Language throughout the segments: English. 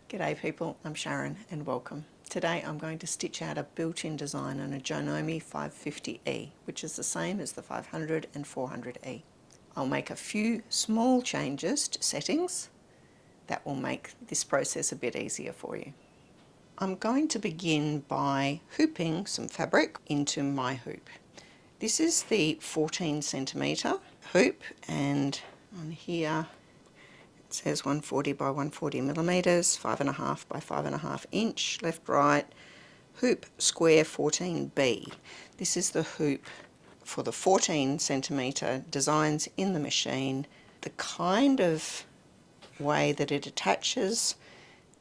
G'day people, I'm Sharyn and welcome. Today I'm going to stitch out a built-in design on a Janome 550E, which is the same as the 500 and 400E. I'll make a few small changes to settings that will make this process a bit easier for you. I'm going to begin by hooping some fabric into my hoop. This is the 14 centimetre hoop, and on here it says 140 by 140 millimetres, 5.5 by 5.5 inch, left, right, hoop square 14B. This is the hoop for the 14 centimetre designs in the machine. The kind of way that it attaches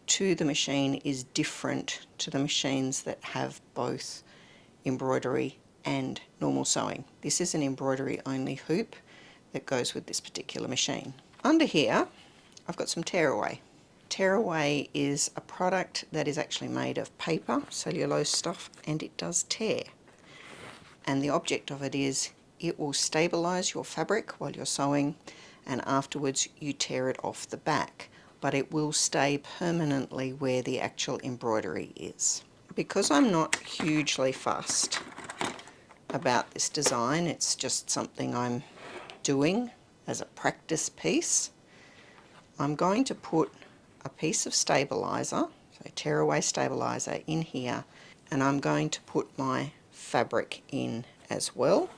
to the machine is different to the machines that have both embroidery and normal sewing. This is an embroidery only hoop that goes with this particular machine. Under here I've got some tearaway. Tearaway is a product that is actually made of paper, cellulose stuff, and it does tear. And the object of it is it will stabilise your fabric while you're sewing, and afterwards you tear it off the back, but it will stay permanently where the actual embroidery is. Because I'm not hugely fussed about this design, it's just something I'm doing as a practice piece, I'm going to put a piece of stabiliser, so tearaway stabiliser, in here, and I'm going to put my fabric in as well.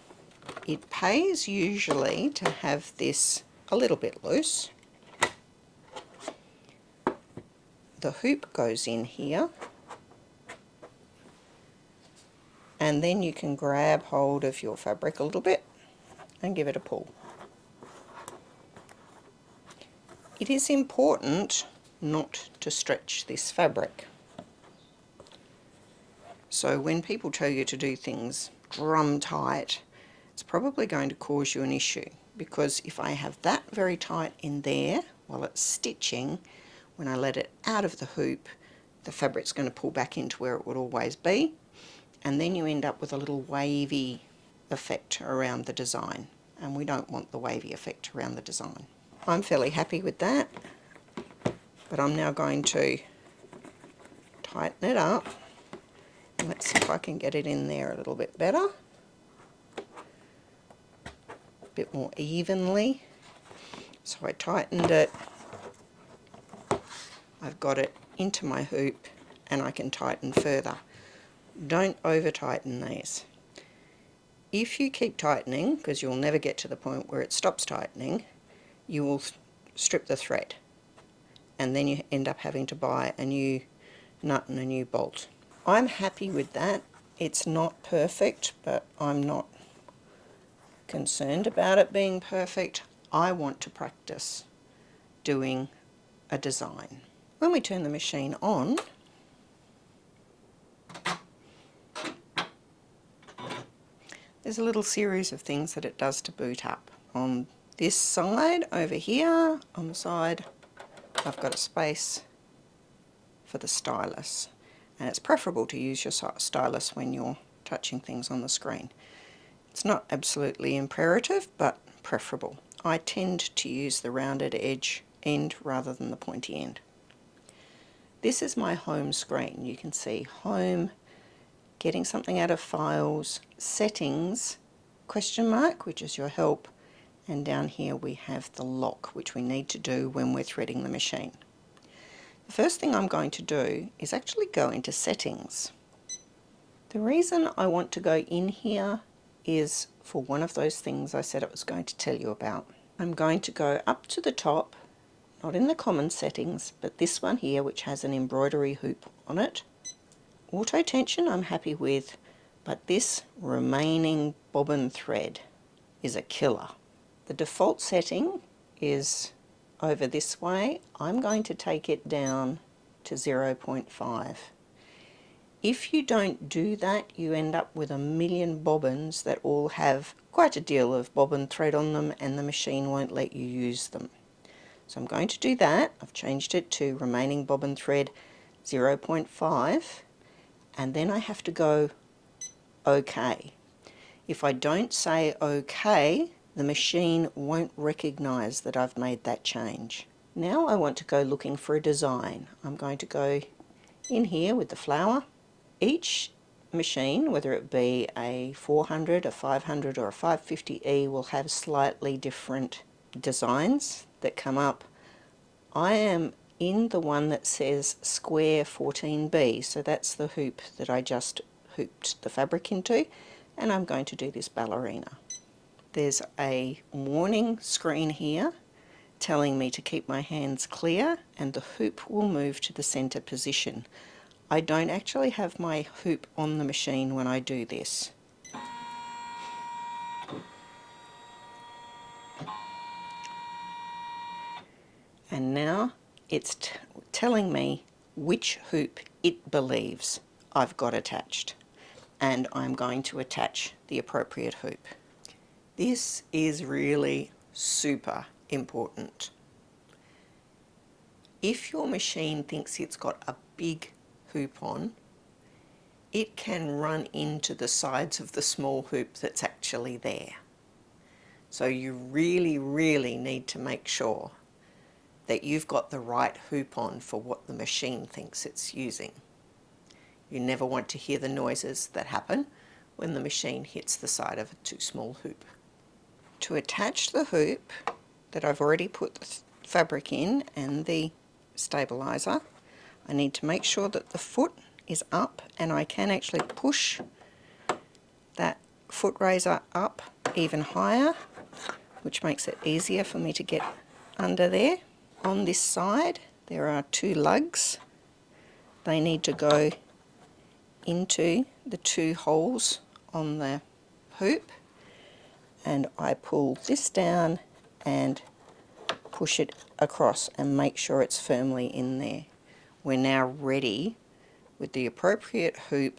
It pays usually to have this a little bit loose. The hoop goes in here, and then you can grab hold of your fabric a little bit and give it a pull. It is important not to stretch this fabric. So when people tell you to do things drum tight, it's probably going to cause you an issue, because if I have that very tight in there while it's stitching, when I let it out of the hoop, the fabric's going to pull back into where it would always be, and then you end up with a little wavy effect around the design, and we don't want the wavy effect around the design. I'm fairly happy with that, but I'm now going to tighten it up. Let's see if I can get it in there a little bit better, a bit more evenly. So I tightened it, I've got it into my hoop, and I can tighten further. Don't over tighten these. If you keep tightening, because you'll never get to the point where it stops tightening, you will strip the thread, and then you end up having to buy a new nut and a new bolt. I'm happy with that. It's not perfect, but I'm not concerned about it being perfect. I want to practice doing a design. When we turn the machine on, there's a little series of things that it does to boot up. On this side over here, on the side, I've got a space for the stylus, and it's preferable to use your stylus when you're touching things on the screen. It's not absolutely imperative, but preferable. I tend to use the rounded edge end rather than the pointy end. This is my home screen. You can see home, getting something out of files, settings, question mark, which is your help, and down here we have the lock, which we need to do when we're threading the machine. The first thing I'm going to do is actually go into settings. The reason I want to go in here is for one of those things I said I was going to tell you about. I'm going to go up to the top, not in the common settings, but this one here, which has an embroidery hoop on it. Auto tension I'm happy with, but this remaining bobbin thread is a killer. The default setting is over this way. I'm going to take it down to 0.5. If you don't do that, you end up with a million bobbins that all have quite a deal of bobbin thread on them, and the machine won't let you use them. So I'm going to do that. I've changed it to remaining bobbin thread 0.5, and then I have to go OK. If I don't say OK, the machine won't recognise that I've made that change. Now I want to go looking for a design. I'm going to go in here with the flower. Each machine, whether it be a 400, a 500 or a 550E, will have slightly different designs that come up. I am in the one that says square 14B, so that's the hoop that I just hooped the fabric into, and I'm going to do this ballerina. There's a warning screen here telling me to keep my hands clear, and the hoop will move to the center position. I don't actually have my hoop on the machine when I do this. And now it's telling me which hoop it believes I've got attached, and I'm going to attach the appropriate hoop. This is really super important. If your machine thinks it's got a big hoop on, it can run into the sides of the small hoop that's actually there. So you really, really need to make sure that you've got the right hoop on for what the machine thinks it's using. You never want to hear the noises that happen when the machine hits the side of a too small hoop. To attach the hoop that I've already put the fabric in and the stabilizer, I need to make sure that the foot is up, and I can actually push that foot raiser up even higher, which makes it easier for me to get under there. On this side there are two lugs. They need to go into the two holes on the hoop, and I pull this down and push it across and make sure it's firmly in there. We're now ready with the appropriate hoop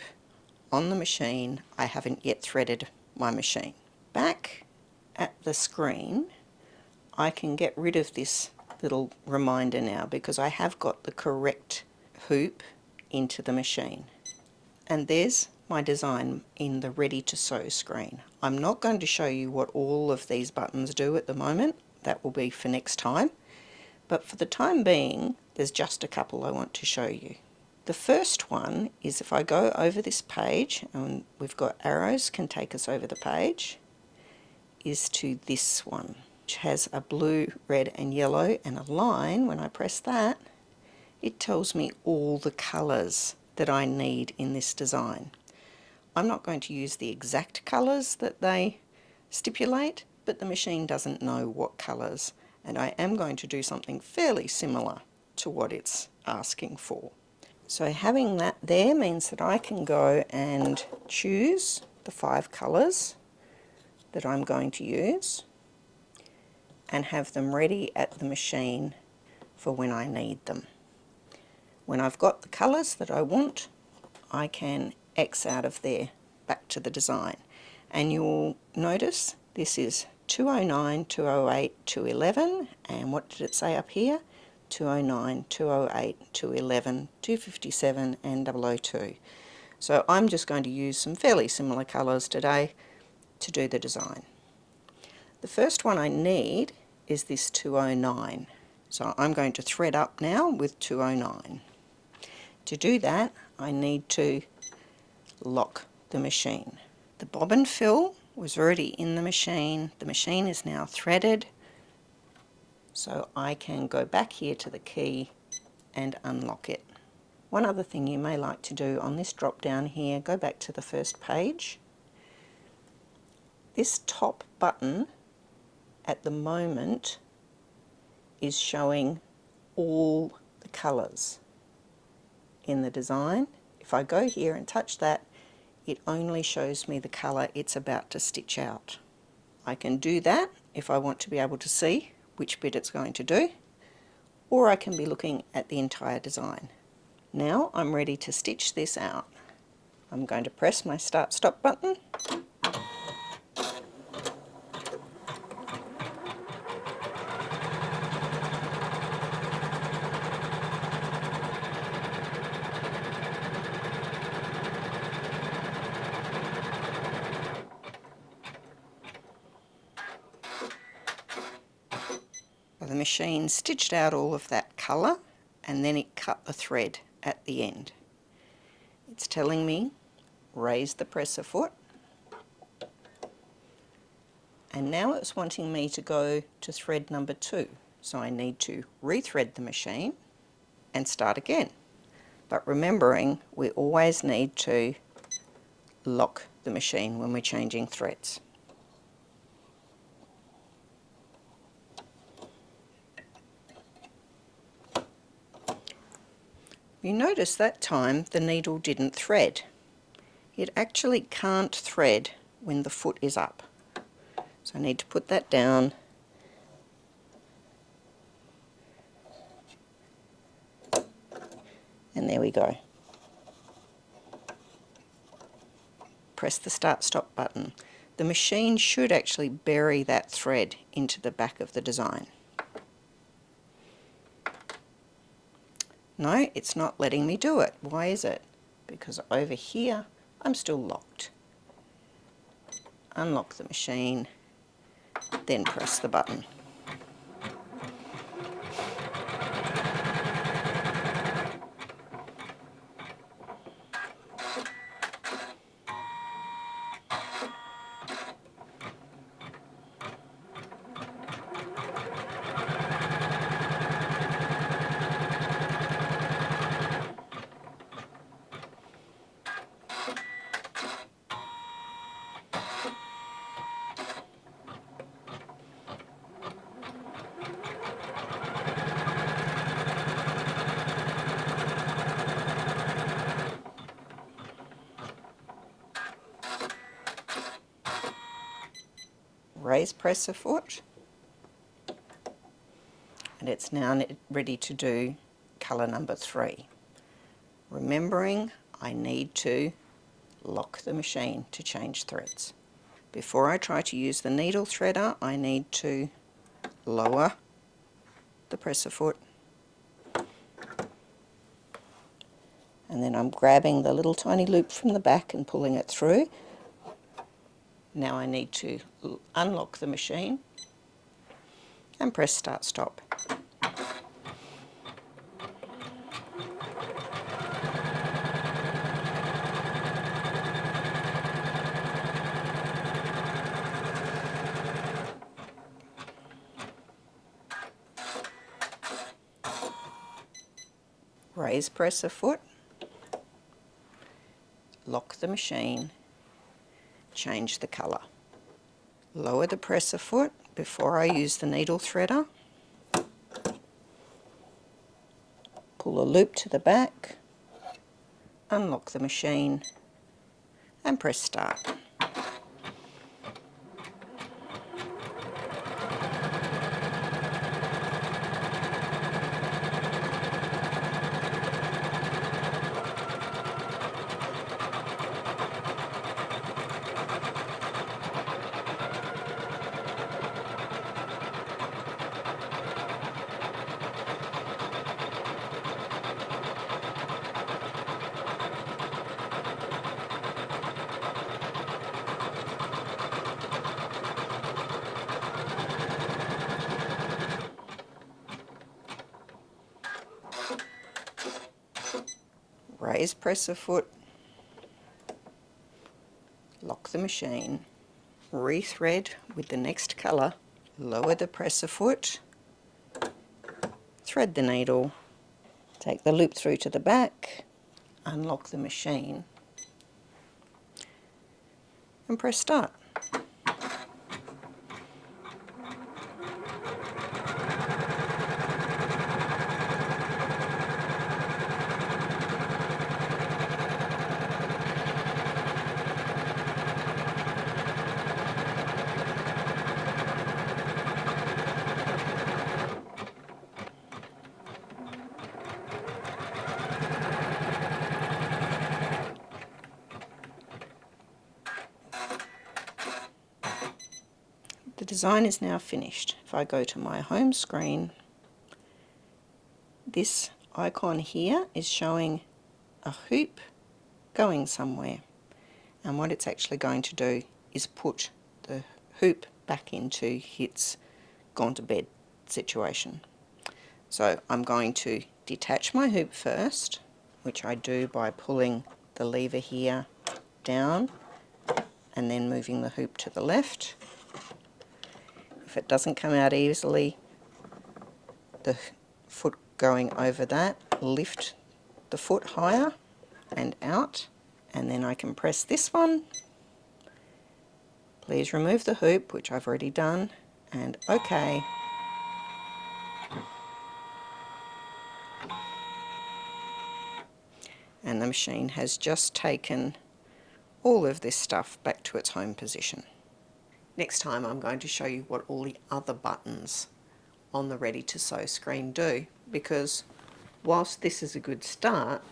on the machine. I haven't yet threaded my machine. Back at the screen, I can get rid of this little reminder now because I have got the correct hoop into the machine. And there's my design in the ready to sew screen. I'm not going to show you what all of these buttons do at the moment. That will be for next time. But for the time being, there's just a couple I want to show you. The first one is if I go over this page, and we've got arrows can take us over the page, is to this one, which has a blue, red and yellow and a line. When I press that, it tells me all the colours that I need in this design. I'm not going to use the exact colours that they stipulate, but the machine doesn't know what colours, and I am going to do something fairly similar to what it's asking for. So having that there means that I can go and choose the 5 colours that I'm going to use and have them ready at the machine for when I need them. When I've got the colours that I want, I can X out of there back to the design. And you'll notice this is 209, 208, 211, and what did it say up here? 209, 208, 211, 257 and 002. So I'm just going to use some fairly similar colours today to do the design. The first one I need is this 209. So I'm going to thread up now with 209. To do that, I need to lock the machine. The bobbin fill was already in the machine. The machine is now threaded. So I can go back here to the key and unlock it. One other thing you may like to do on this drop down here, go back to the first page. This top button at the moment is showing all the colours in the design. If I go here and touch that, it only shows me the colour it's about to stitch out. I can do that if I want to be able to see which bit it's going to do, or I can be looking at the entire design. Now I'm ready to stitch this out. I'm going to press my start stop button. the machine stitched out all of that colour and then it cut the thread at the end. It's telling me raise the presser foot, and now it's wanting me to go to thread number 2, so I need to rethread the machine and start again. But remembering we always need to lock the machine when we're changing threads. You notice that time the needle didn't thread. It actually can't thread when the foot is up. So I need to put that down and there we go. Press the start stop button. The machine should actually bury that thread into the back of the design. No, it's not letting me do it. Why is it? Because over here I'm still locked. Unlock the machine, then press the button. Raise presser foot, and it's now ready to do colour number 3. Remembering I need to lock the machine to change threads. Before I try to use the needle threader, I need to lower the presser foot, and then I'm grabbing the little tiny loop from the back and pulling it through. Now I need to unlock the machine and press start stop. Raise presser foot, lock the machine, change the colour. Lower the presser foot before I use the needle threader. Pull a loop to the back, unlock the machine and press start. Raise presser foot, lock the machine, rethread with the next colour, lower the presser foot, thread the needle, take the loop through to the back, unlock the machine and press start. The design is now finished. If I go to my home screen, this icon here is showing a hoop going somewhere, and what it's actually going to do is put the hoop back into its gone to bed situation. So I'm going to detach my hoop first, which I do by pulling the lever here down and then moving the hoop to the left. If it doesn't come out easily, the foot going over that, lift the foot higher and out, and then I can press this one. Please remove the hoop, which I've already done, and OK. And the machine has just taken all of this stuff back to its home position. Next time I'm going to show you what all the other buttons on the Ready to Sew screen do, because whilst this is a good start,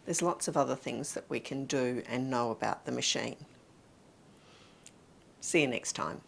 there's lots of other things that we can do and know about the machine. See you next time.